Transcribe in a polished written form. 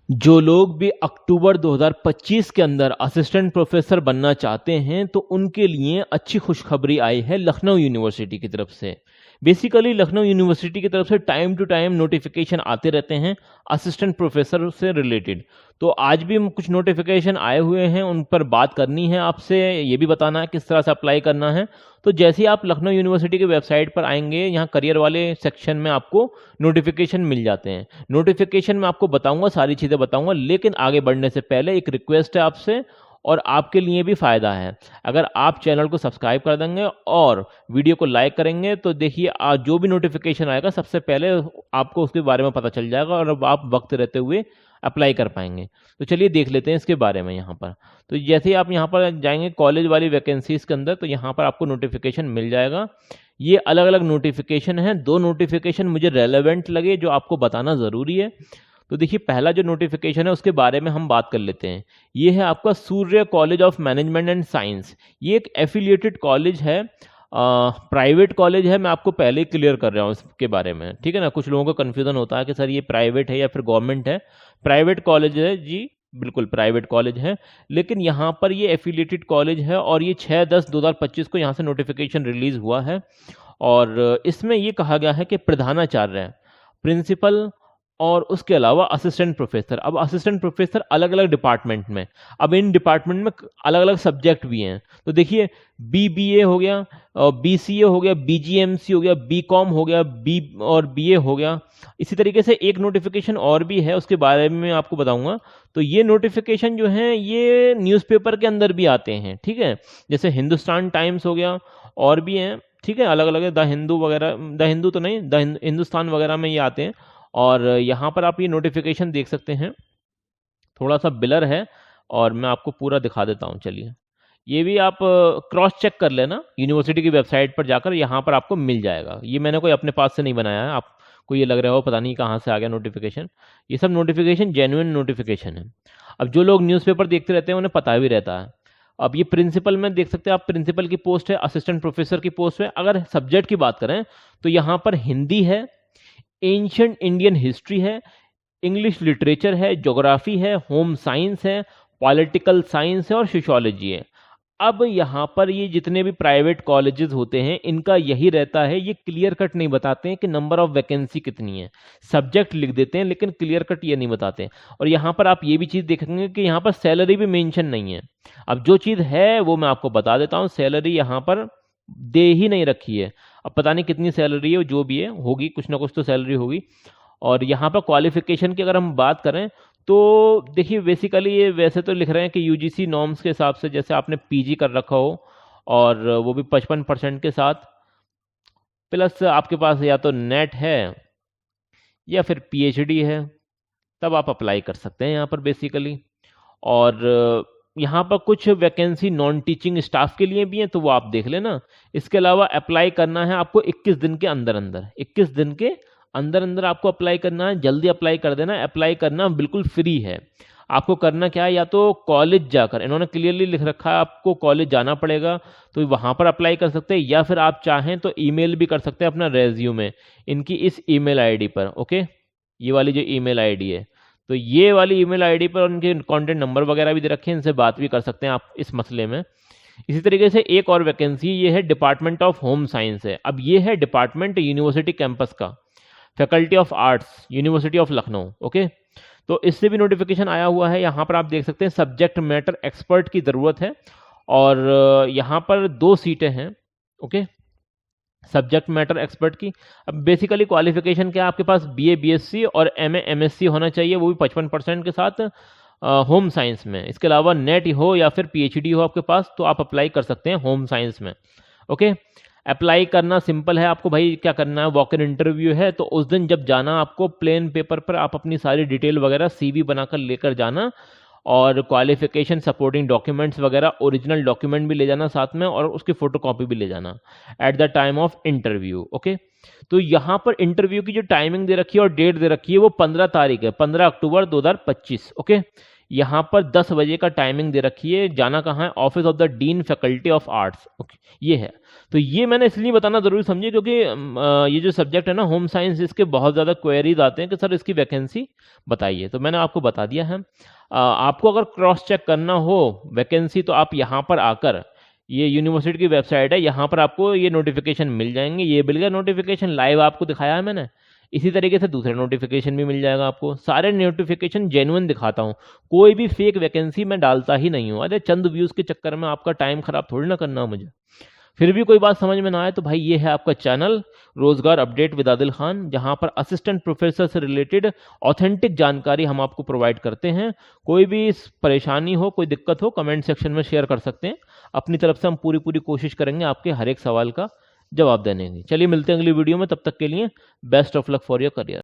जो लोग भी अक्टूबर 2025 के अंदर असिस्टेंट प्रोफेसर बनना चाहते हैं तो उनके लिए अच्छी खुशखबरी आई है लखनऊ यूनिवर्सिटी की तरफ से। बेसिकली लखनऊ यूनिवर्सिटी की तरफ से टाइम टू टाइम नोटिफिकेशन आते रहते हैं असिस्टेंट प्रोफेसर से रिलेटेड। तो आज भी कुछ नोटिफिकेशन आए हुए हैं, उन पर बात करनी है आपसे, ये भी बताना है किस तरह से अप्लाई करना है। तो जैसे ही आप लखनऊ यूनिवर्सिटी के वेबसाइट पर आएंगे, यहाँ करियर वाले सेक्शन में आपको नोटिफिकेशन मिल जाते हैं। नोटिफिकेशन में आपको बताऊंगा, सारी चीज़ें बताऊंगा, लेकिन आगे बढ़ने से पहले एक रिक्वेस्ट है आपसे और आपके लिए भी फ़ायदा है। अगर आप चैनल को सब्सक्राइब कर देंगे और वीडियो को लाइक करेंगे तो देखिए आज जो भी नोटिफिकेशन आएगा सबसे पहले आपको उसके बारे में पता चल जाएगा और अब आप वक्त रहते हुए अप्लाई कर पाएंगे। तो चलिए देख लेते हैं इसके बारे में। यहाँ पर तो जैसे ही आप यहाँ पर जाएंगे कॉलेज वाली वैकेंसीज के अंदर, तो यहाँ पर आपको नोटिफिकेशन मिल जाएगा। ये अलग अलग नोटिफिकेशन हैं, दो नोटिफिकेशन मुझे रेलेवेंट लगे जो आपको बताना ज़रूरी है। तो देखिए पहला जो नोटिफिकेशन है उसके बारे में हम बात कर लेते हैं। ये है आपका Surya college of management and science. ये एक एफिलिएटेड कॉलेज है, प्राइवेट कॉलेज है। मैं आपको पहले ही क्लियर कर रहा हूँ इसके बारे में, ठीक है ना। कुछ लोगों को कन्फ्यूजन होता है कि सर ये प्राइवेट है या फिर गवर्नमेंट है। प्राइवेट कॉलेज है जी, बिल्कुल प्राइवेट कॉलेज है, लेकिन यहाँ पर ये एफिलिएटेड कॉलेज है और ये 6/10/2025 को यहाँ से नोटिफिकेशन रिलीज हुआ है। और इसमें ये कहा गया है कि प्रधानाचार्य, प्रिंसिपल और उसके अलावा असिस्टेंट प्रोफेसर। अब असिस्टेंट प्रोफेसर अलग अलग डिपार्टमेंट में, अब इन डिपार्टमेंट में अलग अलग सब्जेक्ट भी हैं। तो देखिए BBA हो गया, BCA हो गया, BGMC हो गया, BCom हो गया, B और BA हो गया। इसी तरीके से एक नोटिफिकेशन और भी है, उसके बारे में मैं आपको बताऊंगा। तो ये नोटिफिकेशन जो है ये न्यूज़पेपर के अंदर भी आते हैं, ठीक है। जैसे हिंदुस्तान टाइम्स हो गया, और भी हैं, ठीक है, अलग अलग है। द हिंदू वगैरह, द हिंदू तो नहीं, द हिंदुस्तान वगैरह में ये आते हैं। और यहाँ पर आप ये नोटिफिकेशन देख सकते हैं, थोड़ा सा ब्लर है और मैं आपको पूरा दिखा देता हूँ। चलिए ये भी आप क्रॉस चेक कर लेना यूनिवर्सिटी की वेबसाइट पर जाकर, यहाँ पर आपको मिल जाएगा। ये मैंने कोई अपने पास से नहीं बनाया है, आपको ये लग रहा हो पता नहीं कहाँ से आ गया नोटिफिकेशन। ये सब नोटिफिकेशन जेन्युइन नोटिफिकेशन है। अब जो लोग न्यूज़पेपर देखते रहते हैं उन्हें पता भी रहता है। अब ये प्रिंसिपल में देख सकते हैं आप, प्रिंसिपल की पोस्ट है, असिस्टेंट प्रोफेसर की पोस्ट है। अगर सब्जेक्ट की बात करें तो यहाँ पर हिंदी है, एंशिएंट इंडियन हिस्ट्री है, इंग्लिश लिटरेचर है, ज्योग्राफी है, होम साइंस है, पॉलिटिकल साइंस है और सोशियोलॉजी है। अब यहाँ पर ये जितने भी प्राइवेट कॉलेजेस होते हैं इनका यही रहता है, ये क्लियर कट नहीं बताते हैं कि नंबर ऑफ वैकेंसी कितनी है। सब्जेक्ट लिख देते हैं लेकिन क्लियर कट ये नहीं बताते हैं। और यहाँ पर आप ये भी चीज़ देखेंगे कि यहाँ पर सैलरी भी मेंशन नहीं है। अब जो चीज़ है वो मैं आपको बता देता हूँ, सैलरी यहाँ पर दे ही नहीं रखी है। अब पता नहीं कितनी सैलरी है, जो भी है होगी, कुछ ना कुछ तो सैलरी होगी। और यहाँ पर क्वालिफिकेशन की अगर हम बात करें तो देखिए बेसिकली ये वैसे तो लिख रहे हैं कि UGC नॉर्म्स के हिसाब से, जैसे आपने PG कर रखा हो और वो भी 55% के साथ, प्लस आपके पास या तो नेट है या फिर PhD है, तब आप अप्लाई कर सकते हैं यहाँ पर बेसिकली। और यहाँ पर कुछ वैकेंसी नॉन टीचिंग स्टाफ के लिए भी हैं, तो वो आप देख लेना। इसके अलावा अप्लाई करना है आपको 21 दिन के अंदर अंदर, 21 दिन के अंदर अंदर आपको अप्लाई करना है। जल्दी अप्लाई कर देना। अप्लाई करना बिल्कुल फ्री है। आपको करना क्या है, या तो कॉलेज जाकर, इन्होंने क्लियरली लिख रखा है आपको कॉलेज जाना पड़ेगा, तो वहाँ पर अप्लाई कर सकते हैं, या फिर आप चाहें तो ईमेल भी कर सकते हैं अपना रेज्यूमे इनकी इस ईमेल आईडी पर। ओके, ये वाली जो ईमेल आईडी है, तो ये वाली ईमेल आईडी पर उनके कॉन्टेक्ट नंबर वगैरह भी दे रखे हैं, इनसे बात भी कर सकते हैं आप इस मसले में। इसी तरीके से एक और वैकेंसी ये है, डिपार्टमेंट ऑफ होम साइंस है। अब ये है डिपार्टमेंट यूनिवर्सिटी कैंपस का, faculty of arts, university of Lucknow. Okay, तो इससे भी नोटिफिकेशन आया हुआ है। यहाँ पर आप देख सकते हैं सब्जेक्ट मैटर एक्सपर्ट की ज़रूरत है और यहाँ पर 2 सीटें हैं। ओके, सब्जेक्ट मैटर एक्सपर्ट की। अब बेसिकली क्वालिफिकेशन क्या है, आपके पास BA BSc और MA MSc होना चाहिए, वो भी 55% के साथ होम साइंस में। इसके अलावा नेट हो या फिर PhD हो आपके पास, तो आप अप्लाई कर सकते हैं होम साइंस में। ओके, अप्लाई करना सिंपल है। आपको भाई क्या करना है, वॉक इन इंटरव्यू है, तो उस दिन जब जाना आपको प्लेन पेपर पर आप अपनी सारी डिटेल वगैरह CV बनाकर लेकर जाना, और क्वालिफिकेशन सपोर्टिंग डॉक्यूमेंट्स वगैरह ओरिजिनल डॉक्यूमेंट भी ले जाना साथ में, और उसकी फोटोकॉपी भी ले जाना at the time of interview. Okay, तो यहाँ पर इंटरव्यू की जो टाइमिंग दे रखी है और डेट दे रखी है वो 15 तारीख है, 15 अक्टूबर 2025। ओके, यहाँ पर 10 बजे का टाइमिंग दे रखी है। जाना कहाँ है? Office of the dean faculty of arts. Okay, ये है। तो ये मैंने इसलिए बताना ज़रूरी समझी क्योंकि ये जो सब्जेक्ट है ना होम साइंस, इसके बहुत ज़्यादा क्वेरीज आते हैं कि सर इसकी वैकेंसी बताइए। तो मैंने आपको बता दिया है। आपको अगर क्रॉस चेक करना हो वैकेंसी तो आप यहाँ पर आकर, ये यूनिवर्सिटी की वेबसाइट है, यहाँ पर आपको ये नोटिफिकेशन मिल जाएंगे। ये मिल गया नोटिफिकेशन, लाइव आपको दिखाया है मैंने। इसी तरीके से दूसरा नोटिफिकेशन भी मिल जाएगा आपको। सारे नोटिफिकेशन जेन्युइन दिखाता हूँ, कोई भी फेक वैकेंसी मैं डालता ही नहीं हूँ। अरे चंद व्यूज़ के चक्कर में आपका टाइम खराब थोड़ी ना करना मुझे। फिर भी कोई बात समझ में ना आए तो भाई ये है आपका चैनल रोजगार अपडेट विद आदिल खान, जहां पर असिस्टेंट प्रोफेसर से रिलेटेड ऑथेंटिक जानकारी हम आपको प्रोवाइड करते हैं। कोई भी परेशानी हो, कोई दिक्कत हो, कमेंट सेक्शन में शेयर कर सकते हैं। अपनी तरफ से हम पूरी कोशिश करेंगे आपके हर एक सवाल का जवाब देने की। चलिए मिलते हैं अगली वीडियो में, तब तक के लिए best of luck for your career.